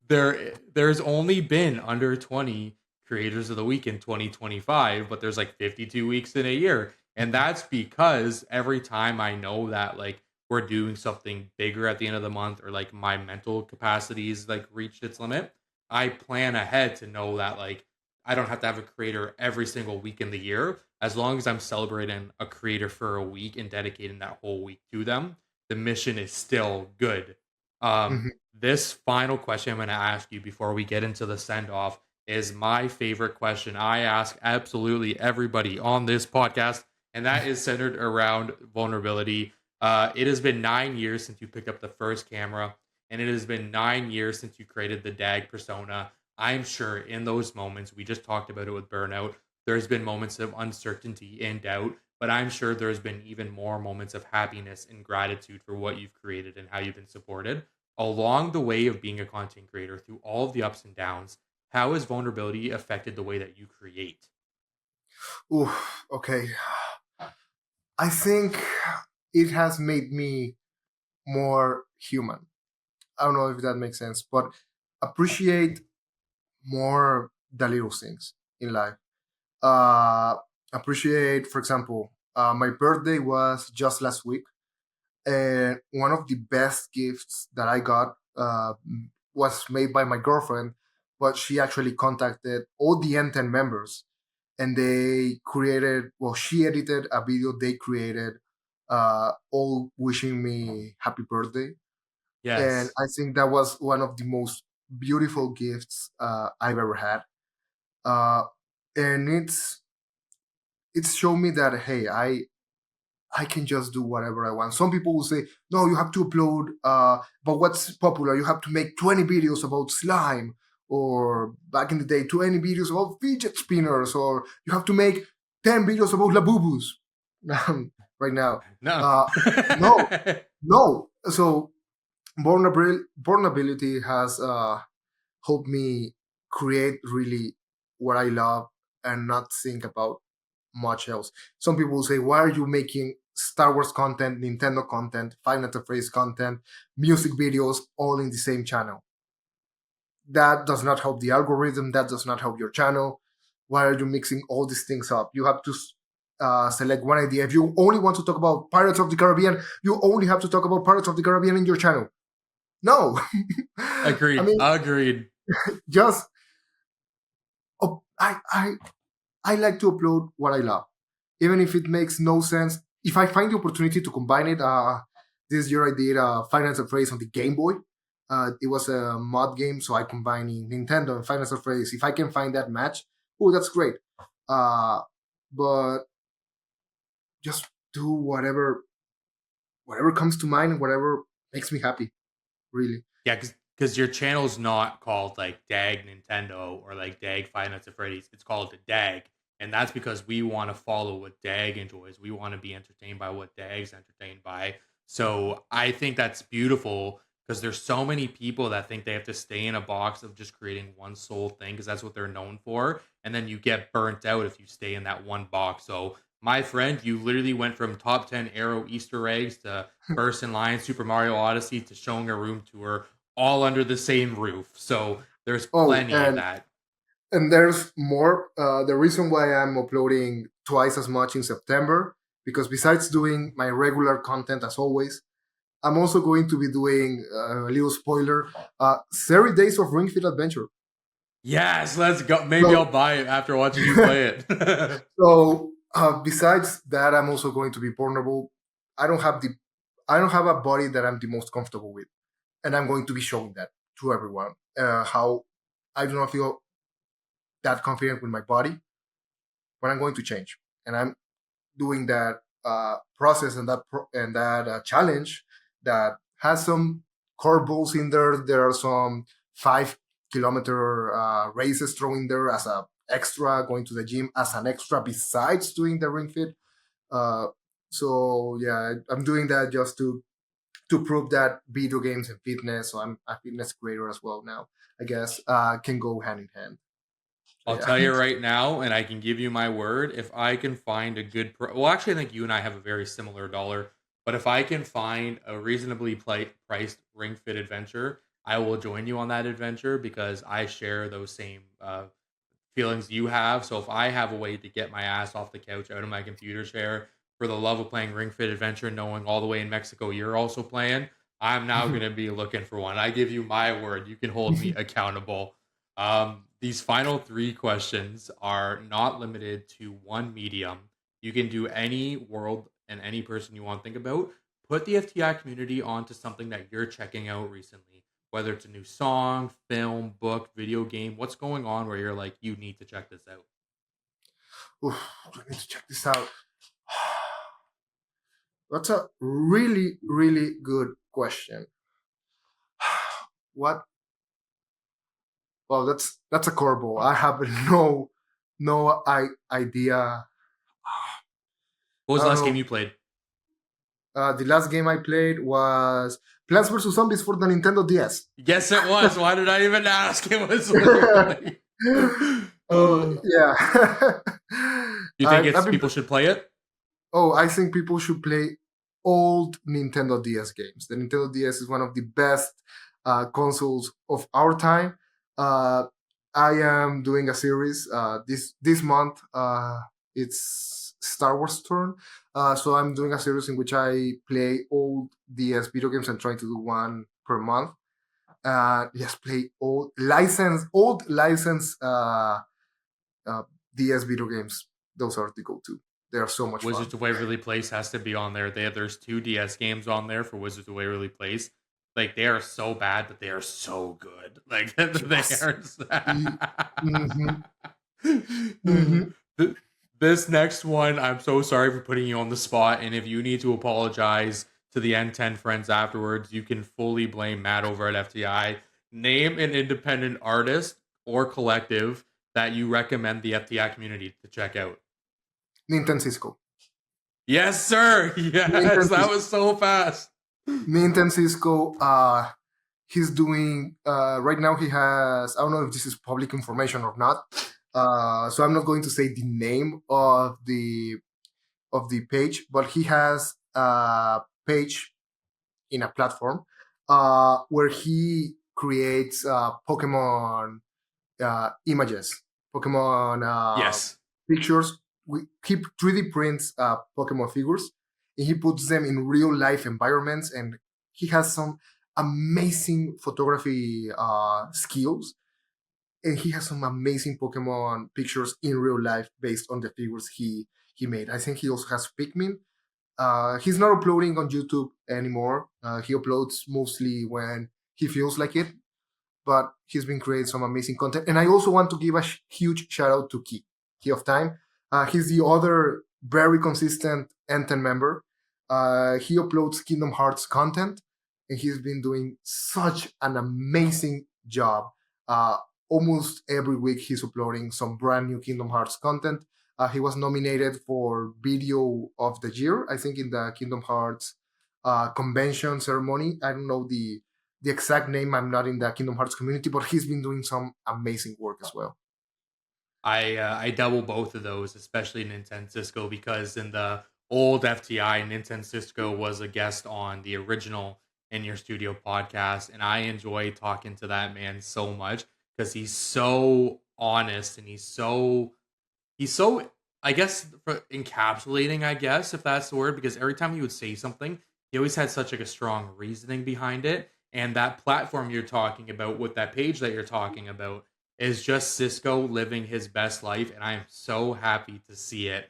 S1: there's only been under 20 creators of the week in 2025, but there's like 52 weeks in a year. And that's because every time I know that like we're doing something bigger at the end of the month, or like my mental capacities like reached its limit, I plan ahead to know that like I don't have to have a creator every single week in the year. As long as I'm celebrating a creator for a week and dedicating that whole week to them, the mission is still good. Um,
S2: Mhm.
S1: this final question I'm going to ask you before we get into the send off is my favorite question. I ask absolutely everybody on this podcast, and that is centered around vulnerability. It has been 9 years since you picked up the first camera, and it has been 9 years since you created the DAG persona. I'm sure in those moments, we just talked about it with burnout, there's been moments of uncertainty and doubt, but I'm sure there's been even more moments of happiness and gratitude for what you've created and how you've been supported. Along the way of being a content creator, through all of the ups and downs, how has vulnerability affected the way that you create?
S2: Ooh, okay. I think it has made me more human. I don't know if that makes sense, but appreciate more the little things in life. Uh, Appreciate, for example, my birthday was just last week, and one of the best gifts that I got was made by my girlfriend, but she actually contacted all the N10 members, and they created, well, she edited a video they created, all wishing me happy birthday. And
S1: Yes.
S2: I think that was one of the most beautiful gifts I've ever had. Uh, and it's shown me that, hey, I can just do whatever I want. Some people will say, no, you have to upload, but what's popular? You have to make 20 videos about slime, or back in the day, 20 videos about fidget spinners, or you have to make 10 videos about labubus. Right now.
S1: No.
S2: Uh, no, no. So vulnerability has helped me create really what I love and not think about much else. Some people will say, why are you making Star Wars content, Nintendo content, Five Nights at Freddy's content, music videos all in the same channel? That does not help the algorithm. That does not help your channel. Why are you mixing all these things up? You have to select one idea. If you only want to talk about Pirates of the Caribbean, you only have to talk about Pirates of the Caribbean in your channel. No. I
S1: Agreed.
S2: mean,
S1: Agreed.
S2: just, oh, I like to upload what I love, even if it makes no sense. If I find the opportunity to combine it, this year I did Finance and Phrase on the Game Boy. It was a mod game, so I combining Nintendo and Final Fantasy Freddy's. If I can find that match, oh, that's great. Uh, but just do whatever comes to mind and whatever makes me happy. Really.
S1: Yeah, because your channel's not called like DAG Nintendo or like DAG Five Nights at Freddy's. It's called the DAG, and that's because we want to follow what DAG enjoys. We want to be entertained by what DAG's entertained by. So I think that's beautiful because there's so many people that think they have to stay in a box of just creating one sole thing because that's what they're known for, and then you get burnt out if you stay in that one box. So my friend, you literally went from top 10 Arrow Easter eggs to First in Line, Super Mario Odyssey to showing a room tour all under the same roof. So there's
S2: Oh,
S1: plenty of that.
S2: and there's more. The reason why I'm uploading twice as much in September, because besides doing my regular content as always, I'm also going to be doing a little spoiler, 30 days of Ring Fit Adventure.
S1: Yes, let's go. Maybe
S2: So-
S1: I'll buy it after watching you play it.
S2: So besides that, I'm also going to be vulnerable. I don't have a body that I'm the most comfortable with, and I'm going to be showing that to everyone. How I do not feel that confident with my body, but I'm going to change, and I'm doing that process and that challenge that has some curveballs in there. There are some 5 kilometer races thrown in there as a extra, going to the gym as an extra besides doing the ring fit. Uh, so yeah, I'm doing that just to prove that video games and fitness. So I'm a fitness creator as well now. I guess can go hand in hand.
S1: I'll
S2: Yeah.
S1: tell you right now, and I can give you my word, if I can find a good well, actually, I think you and I have a very similar dollar. But if I can find a reasonably priced Ring Fit adventure, I will join you on that adventure because I share those same feelings you have. So if I have a way to get my ass off the couch out of my computer chair for the love of playing Ring Fit Adventure, knowing all the way in Mexico you're also playing, I'm now going to be looking for one. I give you my word. You can hold me accountable. These final 3 questions are not limited to one medium. You can do any world and any person you want to think about. Put the FTI community onto something that you're checking out recently, whether it's a new song, film, book, video game. What's going on where you're like, you need to check this out?
S2: Oof, I need to check this out. That's a really, really good question. What? Well, that's a curveball. I have no idea.
S1: What was
S2: I
S1: the
S2: don't
S1: last game
S2: know.
S1: you played?
S2: The last game I played was Plants vs Zombies for the Nintendo DS.
S1: Yes, it was. Why did I even ask? It was literally.
S2: Yeah.
S1: You think
S2: I've been
S1: people should play it?
S2: I think people should play old Nintendo DS games. The Nintendo DS is one of the best consoles of our time. I am doing a series this month. It's Star Wars turn. So I'm doing a series in which I play old DS video games and trying to do one per month. Yes, play old license DS video games. Those are the go-to. They are so much fun.
S1: Wizards of Waverly Place has to be on there. There's 2 DS games on there for Wizards of Waverly Place. Like they are so bad, but they are so good. Like they
S2: Yes.
S1: are.
S2: Mhm. Mhm.
S1: This next one, I'm so sorry for putting you on the spot. And if you need to apologize to the N10 friends afterwards, you can fully blame Matt over at FTI. Name an independent artist or collective that you recommend the FTI community to check out.
S2: Nintendo Cisco.
S1: Yes, sir. Yes, that was so fast.
S2: Nintendo Cisco. He's doing right now. He has. I don't know if this is public information or not. So I'm not going to say the name of the page, but he has a page in a platform where he creates Pokemon images, Pokemon
S1: Yes.
S2: pictures. We keep 3D prints Pokemon figures, and he puts them in real life environments. And he has some amazing photography skills, and he has some amazing Pokemon pictures in real life based on the figures he made. I think he also has Pikmin. He's not uploading on YouTube anymore. He uploads mostly when he feels like it, but he's been creating some amazing content. And I also want to give a huge shout out to Key of Time. He's the other very consistent N10 member. He uploads Kingdom Hearts content, and he's been doing such an amazing job. Almost every week, he's uploading some brand new Kingdom Hearts content. He was nominated for Video of the Year, I think, in the Kingdom Hearts convention ceremony. I don't know the exact name. I'm not in the Kingdom Hearts community, but he's been doing some amazing work as well.
S1: I double both of those, especially N10 Cisco, because in the old FTI, N10 Cisco was a guest on the original In Your Studio podcast, and I enjoy talking to that man so much because he's so honest and he's so I guess encapsulating, I guess, if that's the word, because every time he would say something, he always had such like a strong reasoning behind it. And that platform you're talking about with that page that you're talking about is just Cisco living his best life, and I am so happy to see it.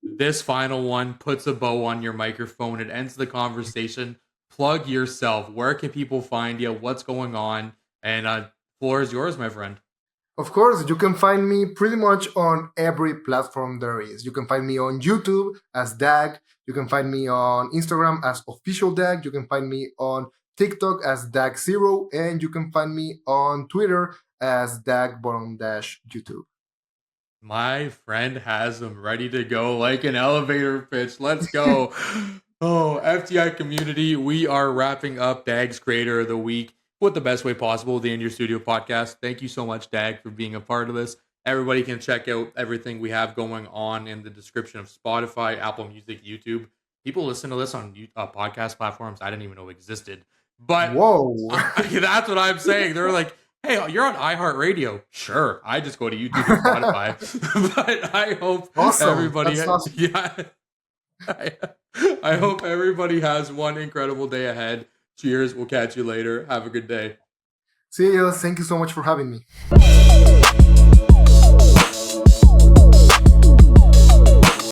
S1: This final one puts a bow on your microphone. It ends the conversation. Plug yourself. Where can people find you? What's going on? And floor is yours, my friend.
S2: Of course, you can find me pretty much on every platform there is. You can find me on YouTube as DAGG. You can find me on Instagram as Official DAGG. You can find me on TikTok as DAGG0. And you can find me on Twitter as DAGG_YouTube.
S1: My friend has them ready to go like an elevator pitch. Let's go. Oh, FTI community, we are wrapping up DAGG's Creator of the Week with the best way possible, the In Your Studio podcast. Thank you so much, DAGG, for being a part of this. Everybody can check out everything we have going on in the description of Spotify, Apple Music, YouTube. People listen to this on podcast platforms I didn't even know existed. But
S2: whoa,
S1: that's what I'm saying. They're like, hey, you're on iHeartRadio. Sure, I just go to YouTube and Spotify. But I hope everybody,
S2: awesome.
S1: Yeah, I hope everybody has one incredible day ahead. Cheers. We'll catch you later. Have a good day.
S2: See you. Thank you so much for having me.